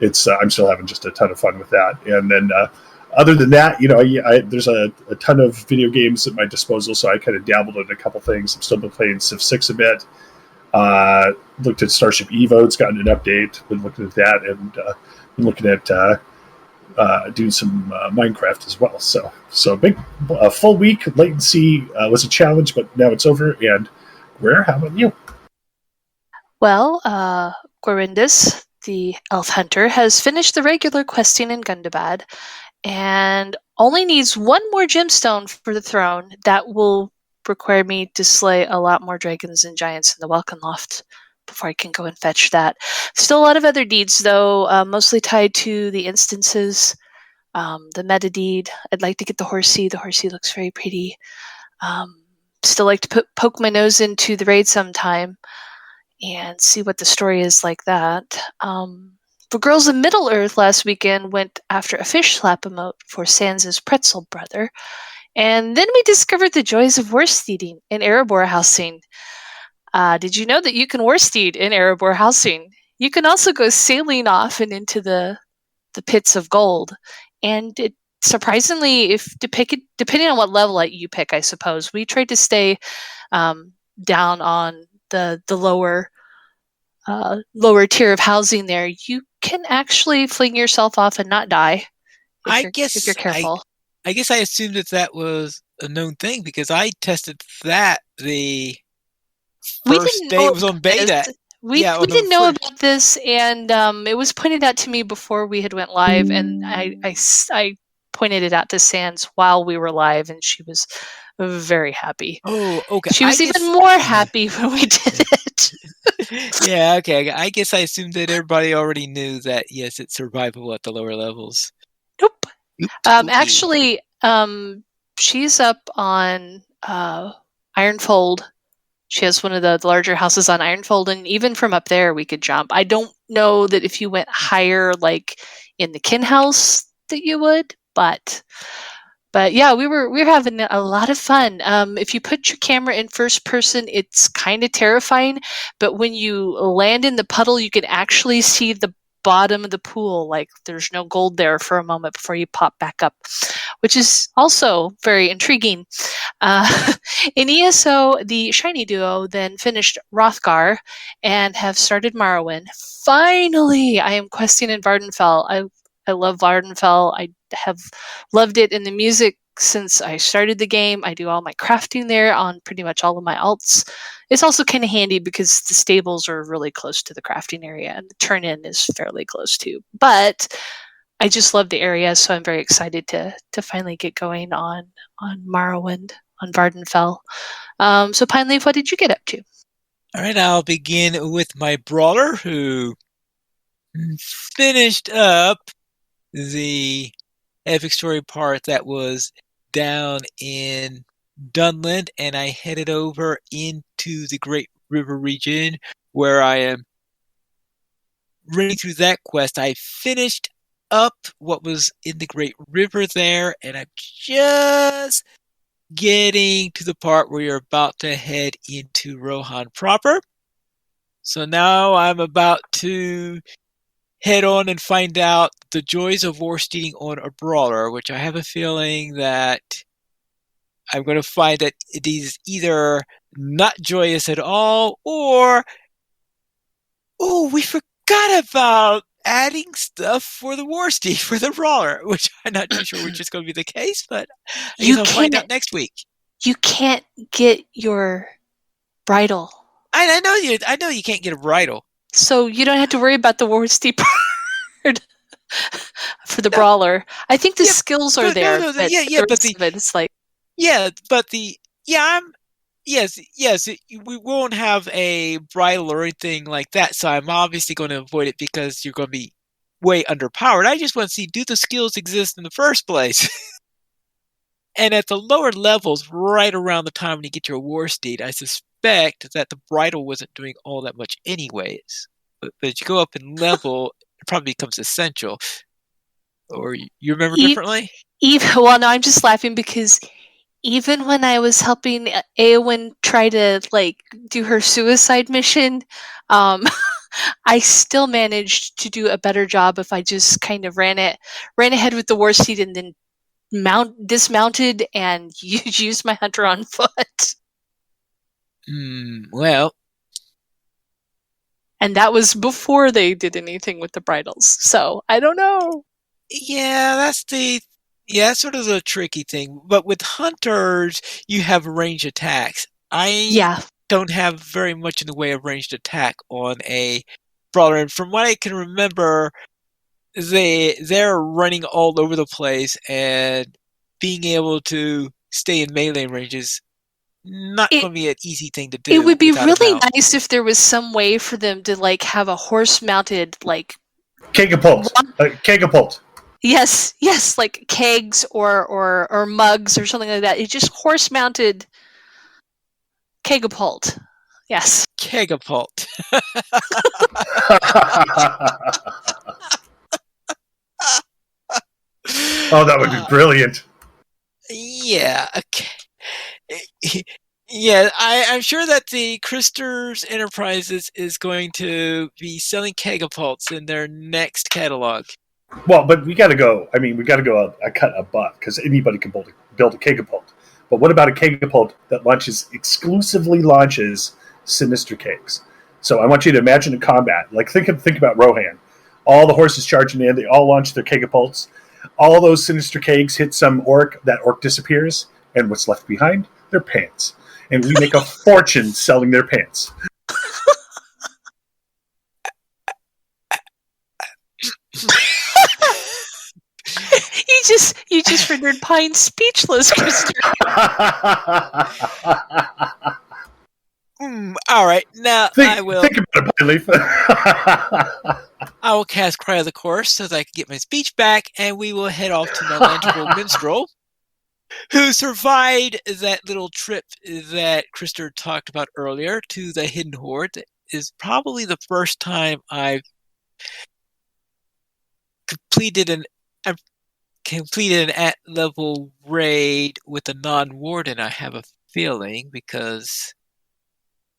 I'm still having just a ton of fun with that. And then other than that, there's a ton of video games at my disposal, so I kind of dabbled in a couple things. I'm still been playing Civ 6 a bit. Looked at Starship Evo. It's gotten an update. Been looking at that, and been looking at doing some Minecraft as well. So a full week. Latency was a challenge, but now it's over. And where? How about you? Well, Gorindus, the elf hunter, has finished the regular questing in Gundabad and only needs one more gemstone for the throne. That will require me to slay a lot more dragons and giants in the Welcome Loft before I can go and fetch that. Still a lot of other deeds, though, mostly tied to the instances. The meta deed. I'd like to get the horsey. The horsey looks very pretty. Still like to poke my nose into the raid sometime and see what the story is like that. For Girls in Middle Earth last weekend went after a fish slap emote for Sans' pretzel brother. And then we discovered the joys of worsteeding in Erebor housing. Did you know that you can worsteed in Erebor housing? You can also go sailing off and into the pits of gold. And it surprisingly, if depending on what level you pick, I suppose, we tried to stay down on the lower tier of housing there. You can actually fling yourself off and not die if you're careful. I guess I assumed that was a known thing because I tested that the first day it was on beta. We didn't know about this, and it was pointed out to me before we had went live, and I pointed it out to Sans while we were live, and she was very happy. Oh, okay. She was even more happy when we did it. Yeah, okay. I guess I assumed that everybody already knew that, yes, it's survivable at the lower levels. Nope. Actually, she's up on Ironfold. She has one of the larger houses on Ironfold, and even from up there, we could jump. I don't know that if you went higher, like in the kin house, that you would, but yeah, we were having a lot of fun. If you put your camera in first person, it's kind of terrifying, but when you land in the puddle, you can actually see the bottom of the pool, like there's no gold there for a moment before you pop back up, which is also very intriguing. In ESO, the Shiny Duo then finished Rothgar and have started Morrowind. Finally, I am questing in Vardenfell. I love Vardenfell. I have loved it in the music since I started the game. I do all my crafting there on pretty much all of my alts. It's also kind of handy because the stables are really close to the crafting area and the turn-in is fairly close too. But I just love the area, so I'm very excited to finally get going on Morrowind, on Vardenfell. So Pine Leaf, what did you get up to? All right, I'll begin with my brawler who finished up the epic story part that was down in Dunland, and I headed over into the Great River region where I am running through that quest. I finished up what was in the Great River there, and I'm just getting to the part where you're about to head into Rohan proper. So now I'm about to head on and find out the joys of worsteeding on a brawler, which I have a feeling that I'm going to find that it is either not joyous at all, or, oh, we forgot about adding stuff for the worsteed for the brawler, which I'm not too sure which is going to be the case, but I guess I'll find out next week. You can't get your bridle. I know you can't get a bridle. So you don't have to worry about the worsteed part for the brawler. I think the skills are there. But it's like. Yeah, but yes, we won't have a bridle or anything like that, so I'm obviously going to avoid it because you're going to be way underpowered. I just want to see, do the skills exist in the first place? And at the lower levels, right around the time when you get your worsteed, I suspect that the bridle wasn't doing all that much anyways. But as you go up in level, it probably becomes essential. Or you remember differently? Well, no, I'm just laughing because even when I was helping Eowyn try to do her suicide mission, I still managed to do a better job if I just kind of ran ahead with the worsteed and then dismounted and used my hunter on foot. Well. And that was before they did anything with the bridles. So, I don't know. Yeah, that's sort of the tricky thing. But with hunters, you have ranged attacks. I don't have very much in the way of ranged attack on a brawler. And from what I can remember, they're running all over the place, and being able to stay in melee range is not going to be an easy thing to do. It would be really nice if there was some way for them to like have a horse-mounted like Keg-a-pult. Keg-a-pult. Yes, like kegs or mugs or something like that. It's just horse-mounted Keg-a-pult. Yes. Keg-a-pult. Oh, that would be brilliant. Yeah. Okay. Yeah, I'm sure that the Christers Enterprises is going to be selling Keg-a-pults in their next catalog. Well, but we got to go. I mean, we got to go a cut above, because anybody can build a Keg-a-pult. But what about a Keg-a-pult that exclusively launches sinister kegs? So I want you to imagine a combat. Like think about Rohan. All the horses charging in. They all launch their Keg-a-pults. All those sinister kegs hit some orc. That orc disappears, and what's left behind? Their pants. And we make a fortune selling their pants. You just rendered Pine speechless, Christopher. All right, now I will think about it, Pine Leaf. I will cast Cry of the Chorus so that I can get my speech back, and we will head off to Knowledgeable Minstrel, who survived that little trip that Krister talked about earlier to the Hidden Horde. That is probably the first time I've completed an at-level raid with a non-warden, I have a feeling, because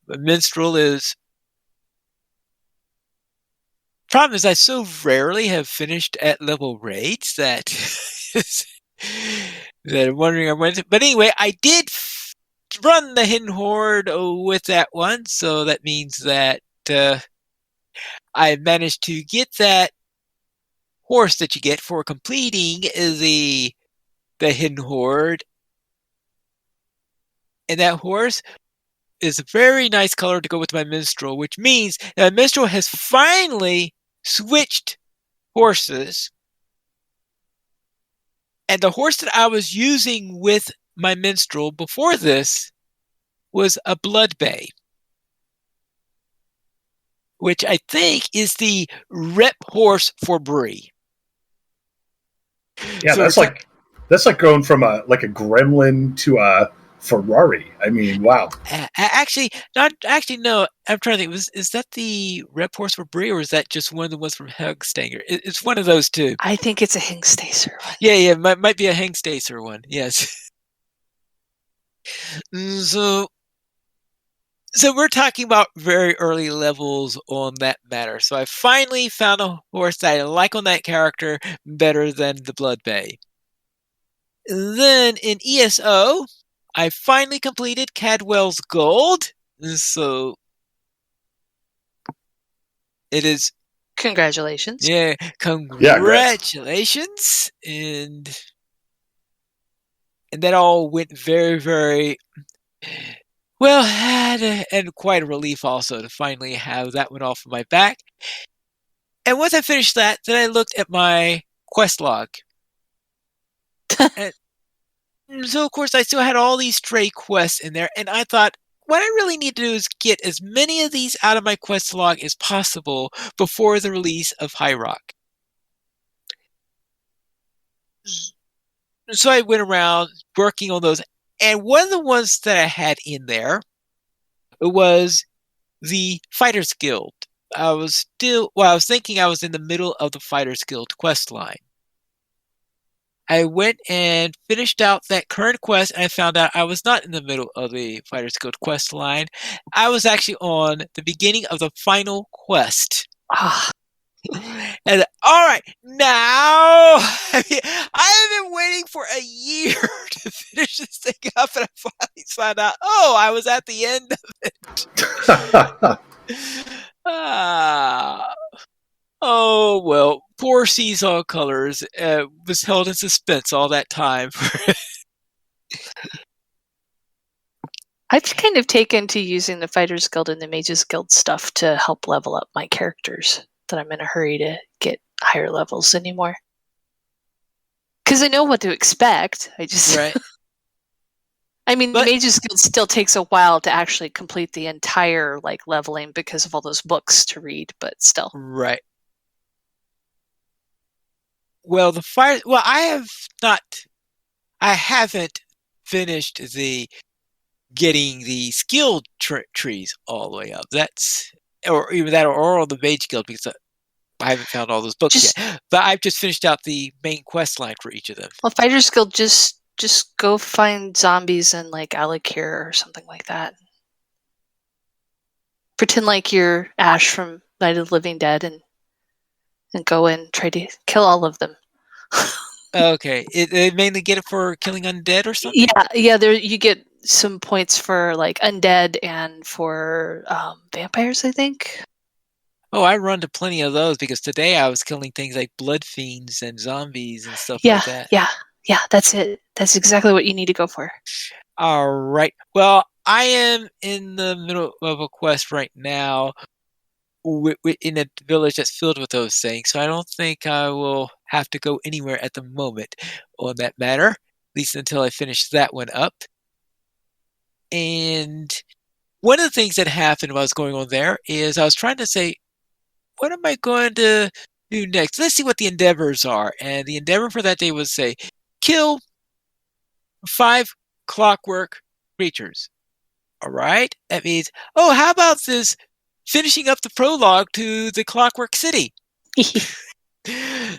the Minstrel is... Problem is, I so rarely have finished at-level raids that... that I'm wondering but anyway, I did run the Hidden Horde with that one, so that means that I managed to get that horse that you get for completing the Hidden Horde. And that horse is a very nice color to go with my Minstrel, which means that my Minstrel has finally switched horses. And the horse that I was using with my Minstrel before this was a Blood Bay, which I think is the rep horse for Bree. Yeah, so that's like going from a gremlin to a Ferrari. I mean, wow. Actually, no. I'm trying to think. Is that the rep horse for Bree, or is that just one of the ones from Hengstanger? It's one of those two. I think it's a Hengstacer one. Yeah, might be a Hengstacer one. Yes. So we're talking about very early levels on that matter. So I finally found a horse that I like on that character better than the Blood Bay. Then in ESO, I finally completed Cadwell's Gold. So it is... Congratulations. Yeah, congratulations. And that all went very, very well, and quite a relief also to finally have that one off of my back. And once I finished that, then I looked at my quest log. And so, of course, I still had all these stray quests in there, and I thought, what I really need to do is get as many of these out of my quest log as possible before the release of High Rock. So I went around working on those, and one of the ones that I had in there was the Fighters Guild. I was thinking I was in the middle of the Fighters Guild quest line. I went and finished out that current quest, and I found out I was not in the middle of the Fighters Guild quest line. I was actually on the beginning of the final quest. And all right, now I have been waiting for a year to finish this thing up, and I finally found out. Oh, I was at the end of it. Oh well, poor Seesaw Colors was held in suspense all that time. I've kind of taken to using the Fighters Guild and the Mages Guild stuff to help level up my characters. That I'm in a hurry to get higher levels anymore. Because I know what to expect. I just. Right. I mean, the But Mages Guild still takes a while to actually complete the entire leveling because of all those books to read, but still. right. Well, the fire. Well, I have not. I haven't finished the getting the skill trees all the way up. That's or even that or all the Mage Guild because I haven't found all those books yet. But I've just finished out the main quest line for each of them. Well, Fighters Guild just go find zombies in Alakir or something like that. Pretend like you're Ash from Night of the Living Dead and go and try to kill all of them. Okay, they mainly get it for killing undead or something. Yeah. There you get some points for undead and for vampires, I think. Oh, I run to plenty of those because today I was killing things like blood fiends and zombies and stuff like that. Yeah. That's it. That's exactly what you need to go for. All right. Well, I am in the middle of a quest right now in a village that's filled with those things, so I don't think I will have to go anywhere at the moment on that matter, at least until I finish that one up. And one of the things that happened while I was going on there is I was trying to say, what am I going to do next? Let's see what the endeavors are. And the endeavor for that day was say, kill 5 clockwork creatures. All right? That means, oh, how about this finishing up the prologue to the Clockwork City?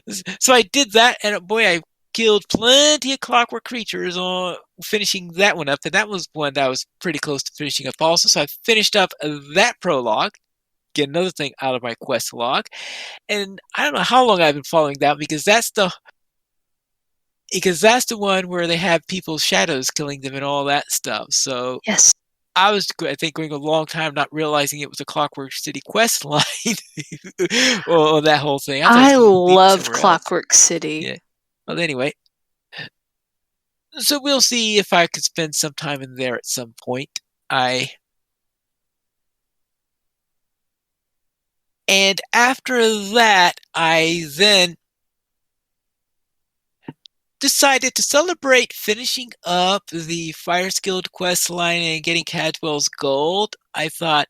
So I did that, and boy, I killed plenty of clockwork creatures on finishing that one up. And that was one that I was pretty close to finishing up also. So I finished up that prologue, get another thing out of my quest log. And I don't know how long I've been following that because that's the one where they have people's shadows killing them and all that stuff. So yes. I was, I think, going a long time not realizing it was a Clockwork City quest line or that whole thing. I loved Clockwork City. Yeah. Well, anyway, so we'll see if I could spend some time in there at some point. And after that, I then decided to celebrate finishing up the Fires Guild quest line and getting Cadwell's gold. I thought,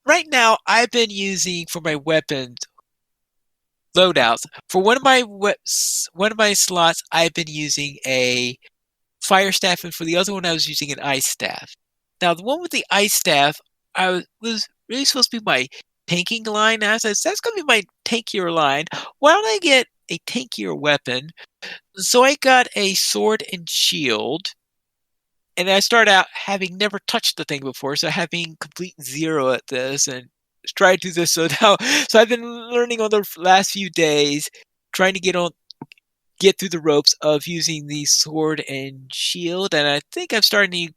right now I've been using for my weapons loadouts. For one of my slots, I've been using a fire staff, and for the other one, I was using an ice staff. Now, the one with the ice staff, I was really supposed to be my tanking line. I said, that's going to be my tankier line. Why don't I get a tankier weapon? So I got a sword and shield, and I started out having never touched the thing before, so having complete zero at this, and tried to do this. So I've been learning on the last few days, trying to get through the ropes of using the sword and shield, and I think I'm starting to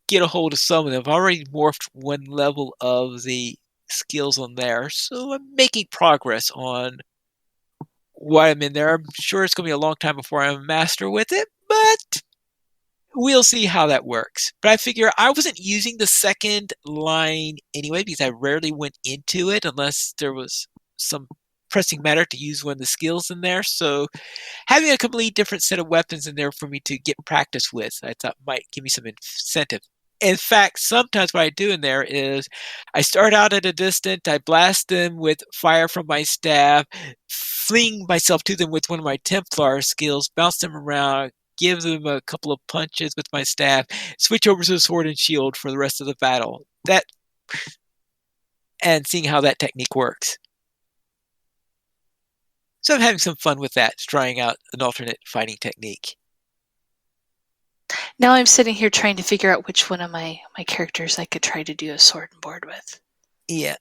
get a hold of some of them. I've already morphed one level of the skills on there, so I'm making progress on what I'm in there. I'm sure it's going to be a long time before I'm a master with it, but we'll see how that works. But I figure I wasn't using the second line anyway because I rarely went into it unless there was some pressing matter to use one of the skills in there. So having a completely different set of weapons in there for me to get practice with, I thought might give me some incentive. In fact, sometimes what I do in there is I start out at a distance, I blast them with fire from my staff, fling myself to them with one of my Templar skills, bounce them around, give them a couple of punches with my staff, switch over to the sword and shield for the rest of the battle. And seeing how that technique works. So I'm having some fun with that, trying out an alternate fighting technique. Now I'm sitting here trying to figure out which one of my characters I could try to do a sword and board with. Yeah.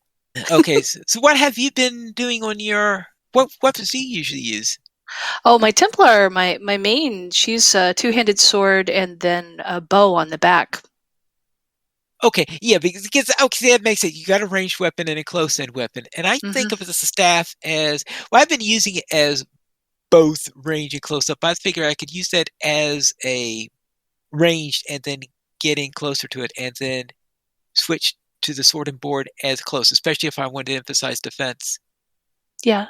Okay, so what have you been doing on your... What weapons do you usually use? Oh, my Templar, my main, she's a two-handed sword and then a bow on the back. Okay, yeah, because okay, that makes it. You got a ranged weapon and a close-end weapon, and I think of the staff as... Well, I've been using it as both range and close-up. I figure I could use that as a ranged and then get in closer to it, and then switch to the sword and board as close, especially if I wanted to emphasize defense. Yeah.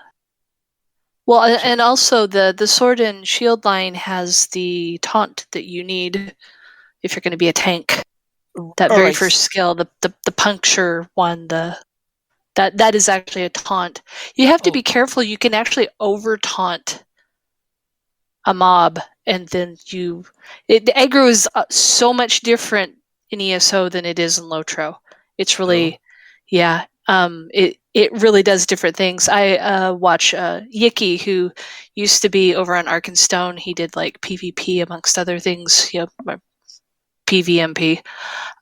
Well, and also the sword and shield line has the taunt that you need if you're going to be a tank. That All very right, first skill, the puncture one, that is actually a taunt. You have to be careful. You can actually over taunt a mob, and then the aggro is so much different in ESO than it is in LOTRO. It's really, yeah, it really does different things. I watch Yicky, who used to be over on Arkenstone. He did like PvP amongst other things, PvMP,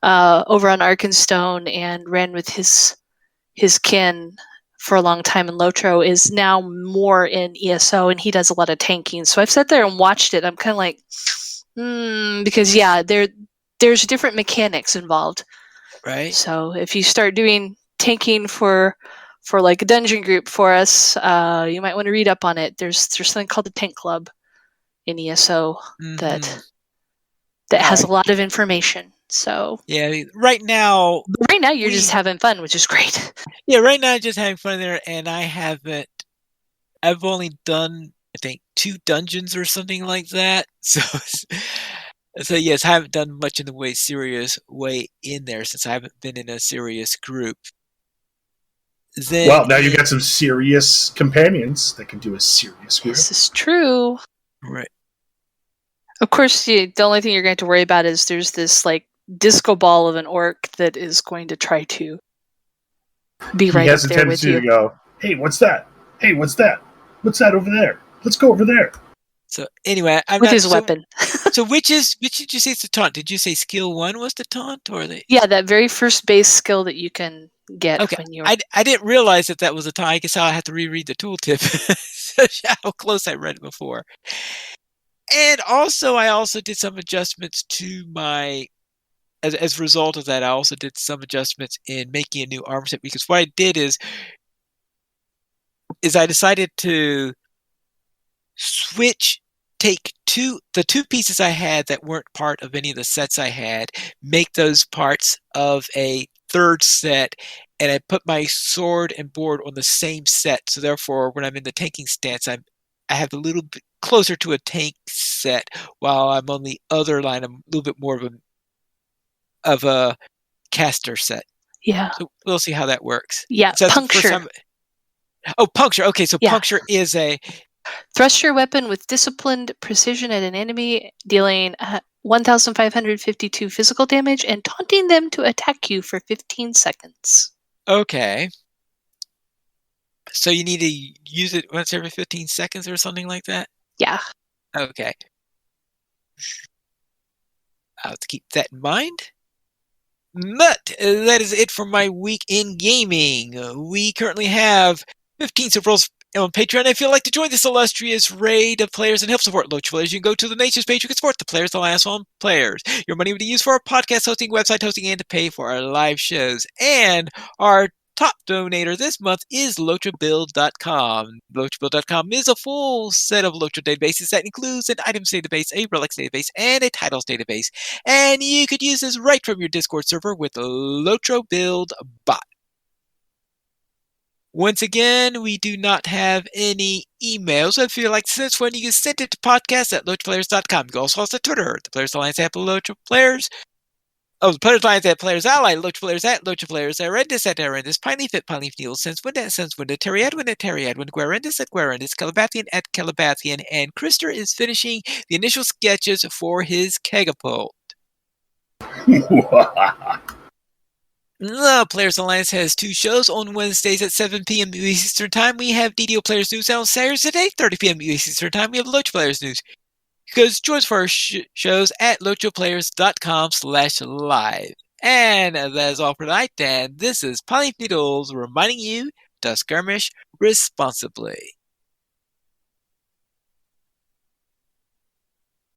over on Arkenstone, and ran with his kin for a long time in LOTRO, is now more in ESO, and he does a lot of tanking. So I've sat there and watched it. I'm kind of like, because there's different mechanics involved. right. So if you start doing tanking for like a dungeon group for us, you might want to read up on it. There's something called the Tank Club in ESO that has a lot of information. So yeah, right now you're just having fun, which is great. Yeah, right now I'm just having fun there, and I've only done, I think, 2 dungeons or something like that. So yes, I haven't done much in the serious way in there since I haven't been in a serious group. Well, now you got some serious companions that can do a serious group. This is true. Right. Of course, the only thing you're going to worry about is there's this like disco ball of an orc that is going to try to be right up there with you. To go, hey, what's that? Hey, what's that? What's that over there? Let's go over there. So anyway, with his weapon. So which did you say is the taunt? Did you say skill 1 was the taunt, or the? Yeah, that very first base skill that you can get when you're... I didn't realize that was a taunt. I guess I'll have to reread the tooltip. So how close I read it before. And also, I also did some adjustments to my... As a result of that, I also did some adjustments in making a new armor set, because what I did is I decided to take the 2 pieces I had that weren't part of any of the sets I had, make those parts of a 3rd set, and I put my sword and board on the same set. So therefore, when I'm in the tanking stance, I have a little bit closer to a tank set, while I'm on the other line, I'm a little bit more of a caster set. Yeah. So we'll see how that works. Yeah, so puncture. Puncture. Okay, so puncture is a... Thrust your weapon with disciplined precision at an enemy, dealing 1,552 physical damage and taunting them to attack you for 15 seconds. Okay. So you need to use it once every 15 seconds or something like that? Yeah. Okay. I'll have to keep that in mind. But that is it for my week in gaming. We currently have 15 supporters on Patreon. If you'd like to join this illustrious raid of players and help support LOTRO players, you can go to the Nation's page. You can support the players, the last one players. Your money will be used for our podcast hosting, website hosting, and to pay for our live shows. And our top donator this month is LOTRObuild.com. LOTRObuild.com is a full set of LOTRO databases that includes an items database, a relics database, and a titles database. And you could use this right from your Discord server with LOTRO Build Bot. Once again, we do not have any emails. So if you'd like to send us one, you can send it to podcast@LOTROplayers.com. You can also host a Twitter, the Players Alliance at LOTRO Players. Oh, the Players Alliance at Players Ally, LOTRO Players at LOTRO Players, Arendis at Arendis, Pineleaf at Pineleaf Neal, Senswind at Senswind, Terry Edwin at Terry Edwin, Guarendis at Guarendis, Calabathian at Calabathian, and Krister is finishing the initial sketches for his Keg-a-pult. The Players Alliance has 2 shows on Wednesdays at 7 p.m. US Eastern Time. We have DDO Players News on Saturdays at 8:30 p.m. US Eastern Time. We have LOTRO Players News. You can join us for our shows at LOTROplayers.com/live. And that is all for tonight. And this is Polyneedles reminding you to skirmish responsibly.